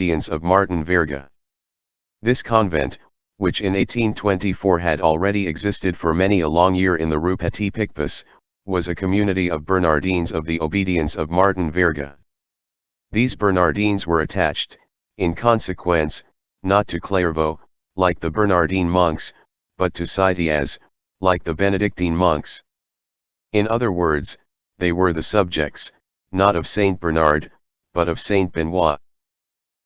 obedience of Martin VERGA. This convent, which in 1824 had already existed for many a long year in the Rue Petit Picpus, was a community of Bernardines of the obedience of Martin VERGA. These Bernardines were attached, in consequence, not to Clairvaux, like the Bernardine monks, but to Suffices, like the Benedictine monks. In other words, they were the subjects, not of Saint Bernard, but of Saint Benoit.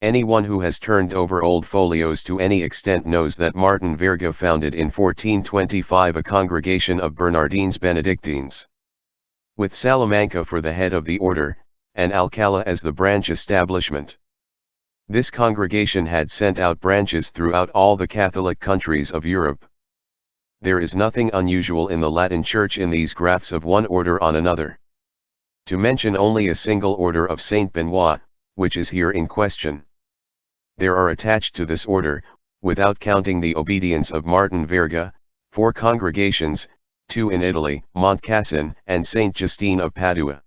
Anyone who has turned over old folios to any extent knows that Martin VERGA founded in 1425 a congregation of Bernardines Benedictines, with Salamanca for the head of the order, and Alcala as the branch establishment. This congregation had sent out branches throughout all the Catholic countries of Europe. There is nothing unusual in the Latin Church in these grafts of one order on another. To mention only a single order of Saint Benoit, which is here in question. There are attached to this order, without counting the obedience of Martin VERGA, 4 congregations, 2 in Italy, Montcassin and Saint Justine of Padua,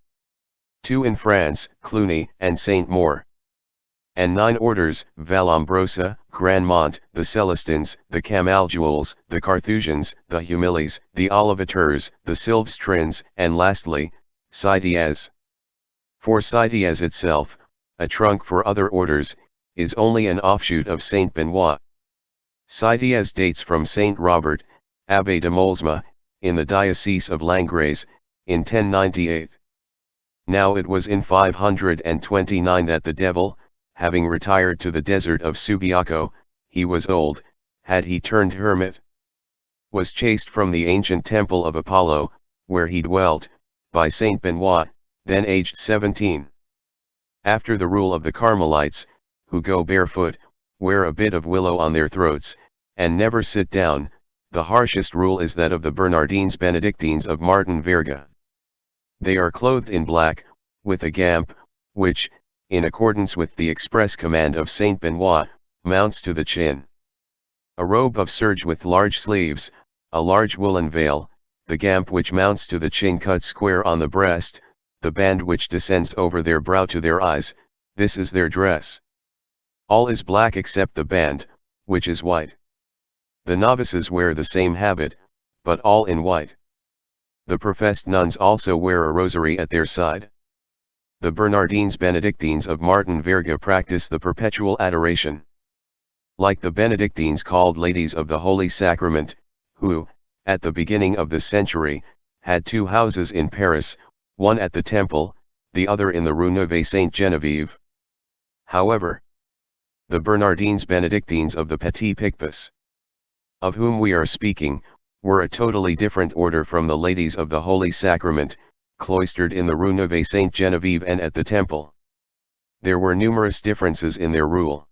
2 in France, Cluny and Saint Maur, and 9 orders, Vallombrosa, Grandmont, the Celestins, the Camaldules, the Carthusians, the Humiles, the Olivateurs, the Silvestrins, and lastly, Suffices. For Suffices itself, a trunk for other orders, is only an offshoot of Saint Benoit. Suffices dates from Saint Robert, Abbé de Molesme, in the Diocese of Langres, in 1098. Now it was in 529 that the devil, having retired to the desert of Subiaco, he was old, had he turned hermit, was chased from the ancient temple of Apollo, where he dwelt, by Saint Benoit, then aged 17. After the rule of the Carmelites, who go barefoot, wear a bit of willow on their throats, and never sit down, the harshest rule is that of the Bernardines Benedictines of Martin VERGA. They are clothed in black, with a gamp, which, in accordance with the express command of Saint Benoit, mounts to the chin. A robe of serge with large sleeves, a large woolen veil, the gamp which mounts to the chin cut square on the breast, the band which descends over their brow to their eyes, this is their dress. All is black except the band, which is white. The novices wear the same habit, but all in white. The professed nuns also wear a rosary at their side. The Bernardines Benedictines of Martin VERGA practice the perpetual adoration. Like the Benedictines called Ladies of the Holy Sacrament, who, at the beginning of the century, had 2 houses in Paris, one at the Temple, the other in the Rue Neuve Sainte-Geneviève. However, the Bernardines Benedictines of the Petit Picpus, of whom we are speaking, were a totally different order from the Ladies of the Holy Sacrament, cloistered in the Rue Neuve Sainte-Geneviève and at the Temple. There were numerous differences in their rule.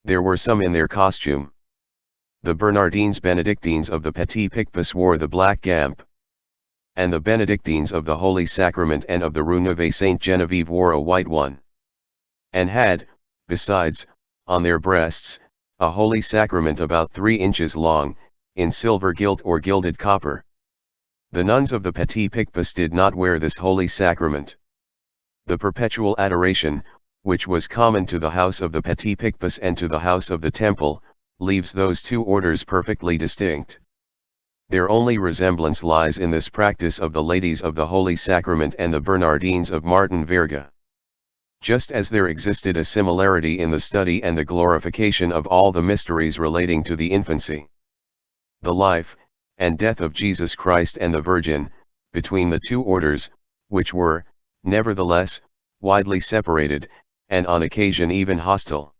There were some in their costume. The Bernardines Benedictines of the Petit Picpus wore the black gamp, and the Benedictines of the Holy Sacrament and of the Rue Neuve Sainte-Geneviève wore a white one, and had, besides, on their breasts, a Holy Sacrament about 3 inches long, in silver gilt or gilded copper. The nuns of the Petit Picpus did not wear this Holy Sacrament. The perpetual adoration, which was common to the house of the Petit Picpus and to the house of the Temple, leaves those 2 orders perfectly distinct. Their only resemblance lies in this practice of the Ladies of the Holy Sacrament and the Bernardines of Martin VERGA. Just as there existed a similarity in the study and the glorification of all the mysteries relating to the infancy, the life, and death of Jesus Christ and the Virgin, between the 2 orders, which were, nevertheless, widely separated, and on occasion even hostile.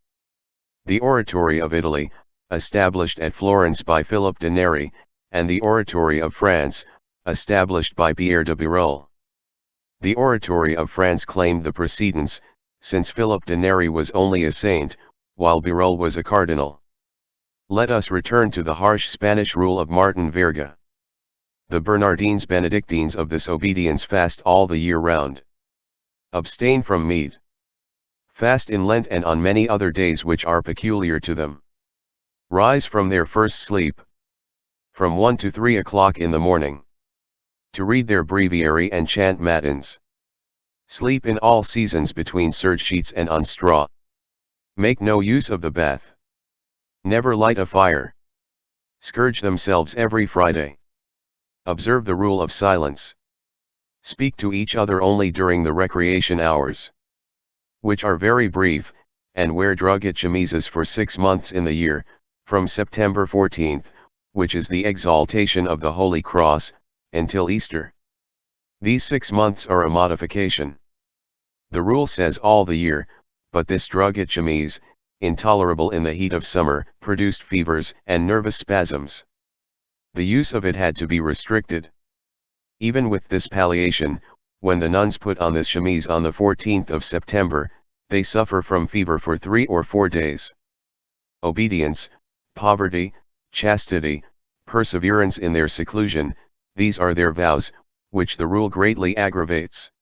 The Oratory of Italy, established at Florence by Philip de Neri, and the Oratory of France, established by Pierre de Birol. The Oratory of France claimed the precedence, since Philip de Neri was only a saint, while Birol was a cardinal. Let us return to the harsh Spanish rule of Martin VERGA. The Bernardines Benedictines of this obedience fast all the year round. Abstain from meat. Fast in Lent and on many other days which are peculiar to them. Rise from their first sleep, from 1 to 3 o'clock in the morning, to read their breviary and chant matins. Sleep in all seasons between serge sheets and on straw. Make no use of the bath. Never light a fire. Scourge themselves every Friday. Observe the rule of silence. Speak to each other only during the recreation hours, which are very brief, and wear drugget chemises for 6 months in the year, from September 14th, which is the exaltation of the Holy Cross, until Easter. These 6 months are a modification. The rule says all the year, but this drugget chemise, intolerable in the heat of summer, produced fevers and nervous spasms. The use of it had to be restricted. Even with this palliation, when the nuns put on this chemise on the 14th of September, they suffer from fever for 3 or 4 days. Obedience, poverty, chastity, perseverance in their seclusion, these are their vows, which the rule greatly aggravates.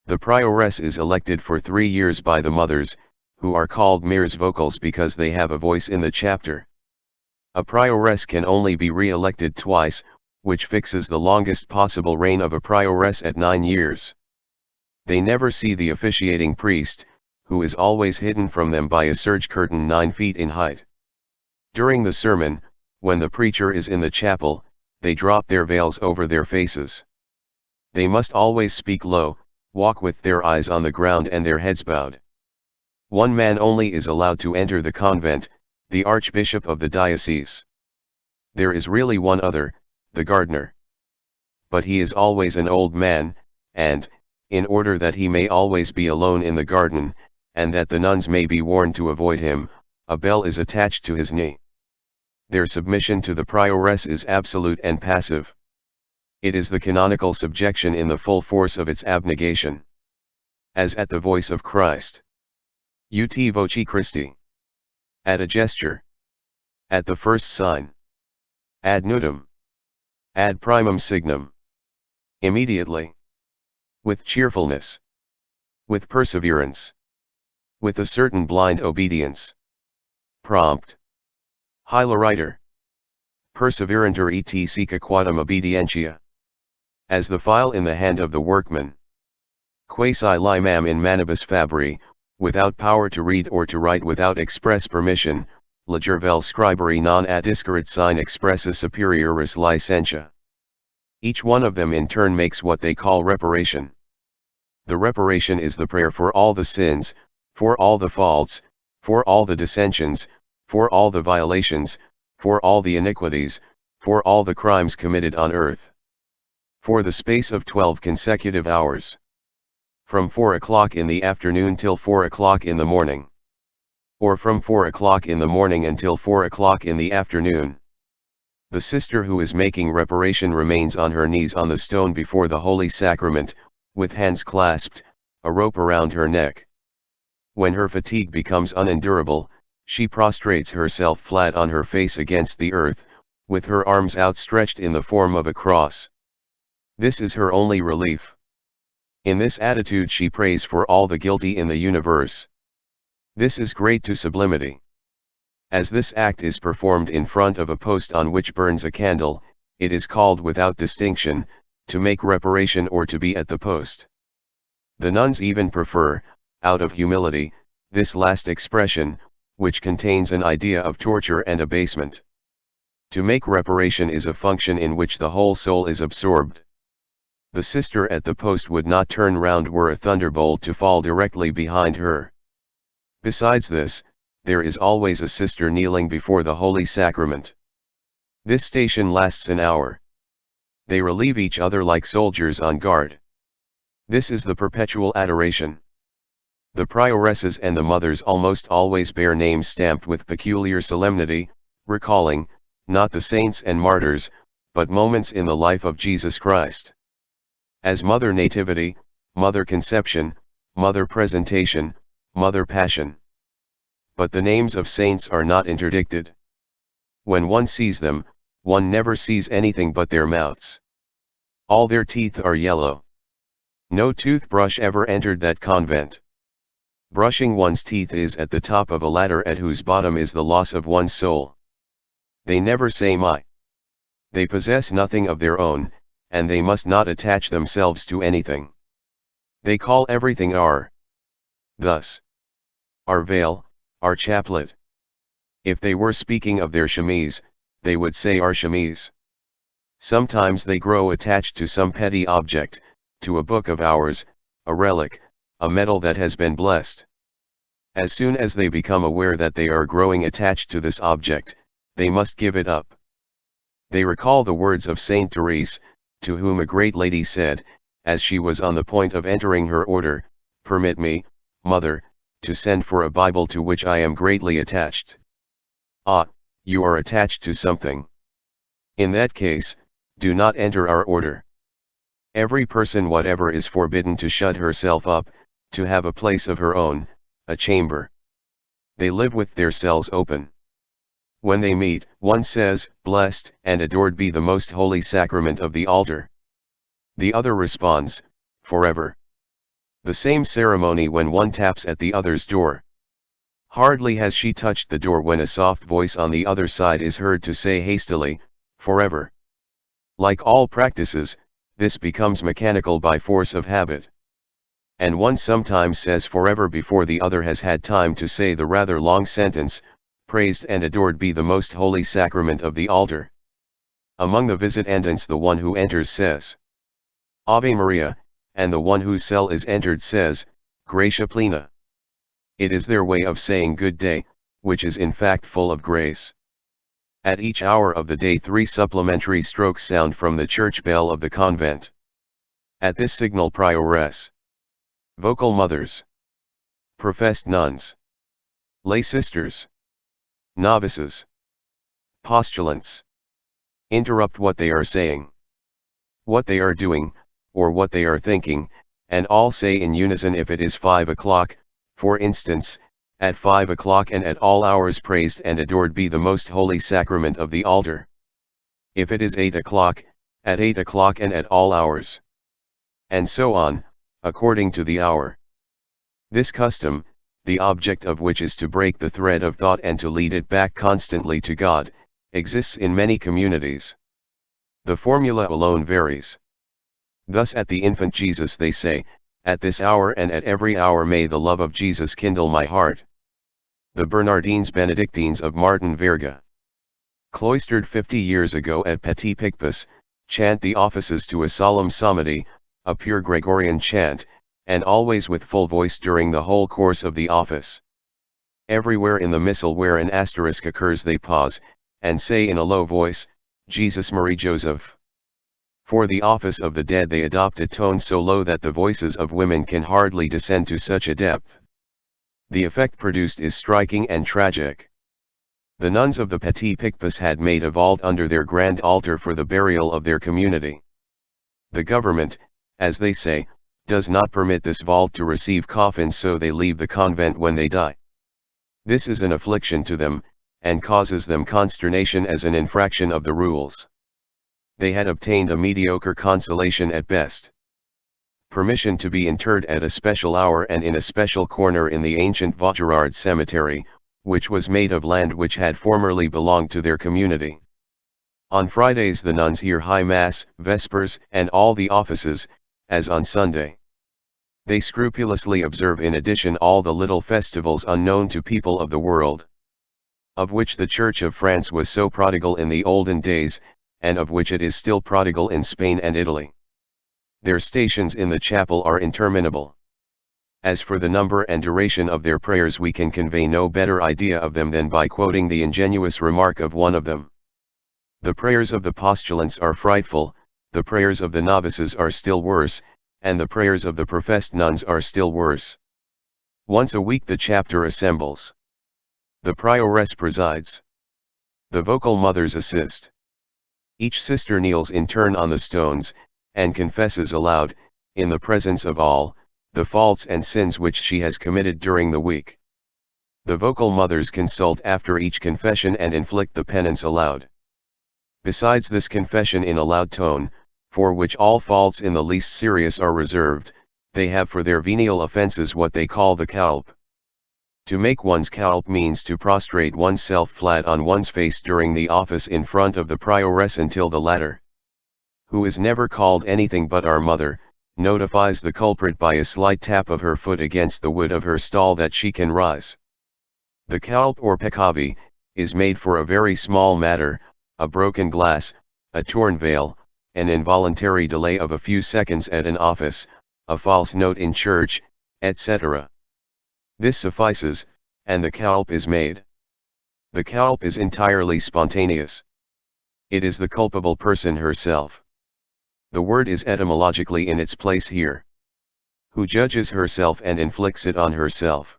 The prioress is elected for 3 years by the mothers, who are called mères vocales because they have a voice in the chapter. A prioress can only be re-elected twice, which fixes the longest possible reign of a prioress at 9 years. They never see the officiating priest, who is always hidden from them by a serge curtain 9 feet in height. During the sermon, when the preacher is in the chapel, they drop their veils over their faces. They must always speak low, walk with their eyes on the ground and their heads bowed. One man only is allowed to enter the convent, the archbishop of the diocese. There is really one other, the gardener. But he is always an old man, and, in order that he may always be alone in the garden, and that the nuns may be warned to avoid him, a bell is attached to his knee. Their submission to the prioress is absolute and passive. It is the canonical subjection in the full force of its abnegation. As at the voice of Christ. Ut voce Christi. At a gesture. At the first sign. Ad nutum. Ad primum signum. Immediately. With cheerfulness. With perseverance. With a certain blind obedience. Prompt. Hilariter. Perseveranter et sica quadam obedientia. As the file in the hand of the workman. Quasi limam in manibus fabri, without power to read or to write without express permission, leger vel scribere non adiscarit sign expressa superioris licentia. Each one of them in turn makes what they call reparation. The reparation is the prayer for all the sins, for all the faults, for all the dissensions, for all the violations, for all the iniquities, for all the crimes committed on earth. For the space of 12 consecutive hours. From 4 o'clock in the afternoon till 4 o'clock in the morning. Or from 4 o'clock in the morning until 4 o'clock in the afternoon. The sister who is making reparation remains on her knees on the stone before the Holy Sacrament, with hands clasped, a rope around her neck. When her fatigue becomes unendurable, she prostrates herself flat on her face against the earth, with her arms outstretched in the form of a cross. This is her only relief. In this attitude she prays for all the guilty in the universe. This is great to sublimity. As this act is performed in front of a post on which burns a candle, it is called without distinction, to make reparation or to be at the post. The nuns even prefer, out of humility, this last expression, which contains an idea of torture and abasement. To make reparation is a function in which the whole soul is absorbed. The sister at the post would not turn round were a thunderbolt to fall directly behind her. Besides this, there is always a sister kneeling before the Holy Sacrament. This station lasts an hour. They relieve each other like soldiers on guard. This is the perpetual adoration. The prioresses and the mothers almost always bear names stamped with peculiar solemnity, recalling, not the saints and martyrs, but moments in the life of Jesus Christ. As Mother Nativity, Mother Conception, Mother Presentation, Mother Passion. But the names of saints are not interdicted. When one sees them, one never sees anything but their mouths. All their teeth are yellow. No toothbrush ever entered that convent. Brushing one's teeth is at the top of a ladder at whose bottom is the loss of one's soul. They never say my. They possess nothing of their own, and they must not attach themselves to anything. They call everything our. Thus, our veil, our chaplet. If they were speaking of their chemise, they would say our chemise. Sometimes they grow attached to some petty object, to a book of hours, a relic, a medal that has been blessed. As soon as they become aware that they are growing attached to this object, they must give it up. They recall the words of Saint Therese, to whom a great lady said, as she was on the point of entering her order, "Permit me, mother, to send for a Bible to which I am greatly attached." Ah, you are attached to something. In that case, do not enter our order. Every person whatever is forbidden to shut herself up, to have a place of her own, a chamber. They live with their cells open. When they meet, one says, "Blessed and adored be the most holy sacrament of the altar." The other responds, "Forever." The same ceremony when one taps at the other's door. Hardly has she touched the door when a soft voice on the other side is heard to say hastily, "Forever." Like all practices, this becomes mechanical by force of habit. And one sometimes says forever before the other has had time to say the rather long sentence, "Praised and adored be the most holy sacrament of the altar." Among the visitandants the one who enters says, "Ave Maria," and the one whose cell is entered says, "Gratia plena." It is their way of saying good day, which is in fact full of grace. At each hour of the day 3 supplementary strokes sound from the church bell of the convent. At this signal prioress, vocal mothers, professed nuns, lay sisters, novices, postulants, interrupt what they are saying, what they are doing, or what they are thinking, and all say in unison if it is 5 o'clock, for instance, "At 5 o'clock and at all hours praised and adored be the most holy sacrament of the altar." If it is 8 o'clock, "At 8 o'clock and at all hours." And so on, according to the hour. This custom, the object of which is to break the thread of thought and to lead it back constantly to God, exists in many communities. The formula alone varies. Thus at the infant Jesus they say, "At this hour and at every hour may the love of Jesus kindle my heart." The Bernardines Benedictines of Martin Verga, cloistered 50 years ago at Petit Picpus, chant the offices to a solemn psalmody, a pure Gregorian chant, and always with full voice during the whole course of the office. Everywhere in the missal where an asterisk occurs they pause, and say in a low voice, "Jesus Marie Joseph." For the office of the dead they adopt a tone so low that the voices of women can hardly descend to such a depth. The effect produced is striking and tragic. The nuns of the Petit Picpus had made a vault under their grand altar for the burial of their community. The government, as they say, does not permit this vault to receive coffins, so they leave the convent when they die. This is an affliction to them, and causes them consternation as an infraction of the rules. They had obtained a mediocre consolation at best. Permission to be interred at a special hour and in a special corner in the ancient Vaugirard cemetery, which was made of land which had formerly belonged to their community. On Fridays the nuns hear High Mass, Vespers, and all the offices, as on Sunday. They scrupulously observe in addition all the little festivals unknown to people of the world, of which the Church of France was so prodigal in the olden days, and of which it is still prodigal in Spain and Italy. Their stations in the chapel are interminable. As for the number and duration of their prayers, we can convey no better idea of them than by quoting the ingenuous remark of one of them. The prayers of the postulants are frightful, the prayers of the novices are still worse, and the prayers of the professed nuns are still worse. Once a week the chapter assembles. The prioress presides. The vocal mothers assist. Each sister kneels in turn on the stones, and confesses aloud, in the presence of all, the faults and sins which she has committed during the week. The vocal mothers consult after each confession and inflict the penance aloud. Besides this confession in a loud tone, for which all faults in the least serious are reserved, they have for their venial offences what they call the coulpe. To make one's coulpe means to prostrate oneself flat on one's face during the office in front of the prioress until the latter, who is never called anything but our mother, notifies the culprit by a slight tap of her foot against the wood of her stall that she can rise. The coulpe or peccavi is made for a very small matter, a broken glass, a torn veil, an involuntary delay of a few seconds at an office, a false note in church, etc. This suffices, and the coulpe is made. The coulpe is entirely spontaneous. It is the culpable person herself. The word is etymologically in its place here. Who judges herself and inflicts it on herself.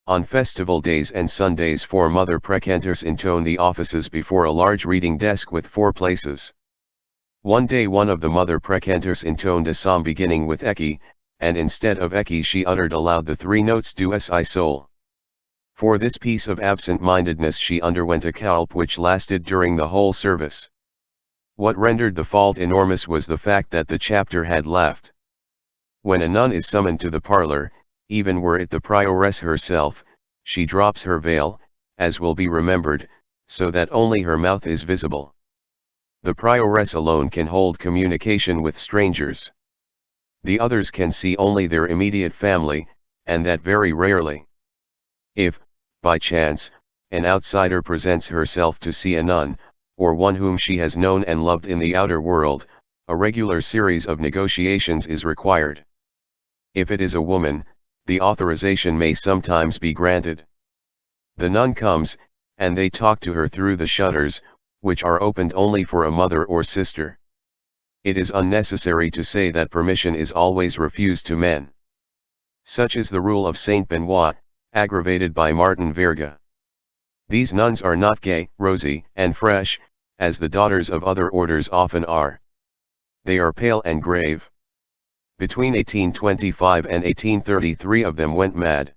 On festival days and Sundays 4 mother precentors intone the offices before a large reading desk with 4 places. One day one of the mother precentors intoned a psalm beginning with ecce, and instead of ecce she uttered aloud the 3 notes do si sol. For this piece of absent-mindedness she underwent a coulpe which lasted during the whole service. What rendered the fault enormous was the fact that the chapter had left. When a nun is summoned to the parlor, even were it the prioress herself, she drops her veil, as will be remembered, so that only her mouth is visible. The prioress alone can hold communication with strangers. The others can see only their immediate family, and that very rarely. If, by chance, an outsider presents herself to see a nun, or one whom she has known and loved in the outer world, a regular series of negotiations is required. If it is a woman, the authorization may sometimes be granted. The nun comes, and they talk to her through the shutters, which are opened only for a mother or sister. It is unnecessary to say that permission is always refused to men. Such is the rule of Saint Benoit, aggravated by Martin Verga. These nuns are not gay, rosy, and fresh, as the daughters of other orders often are. They are pale and grave. Between 1825 and 1833 of them went mad.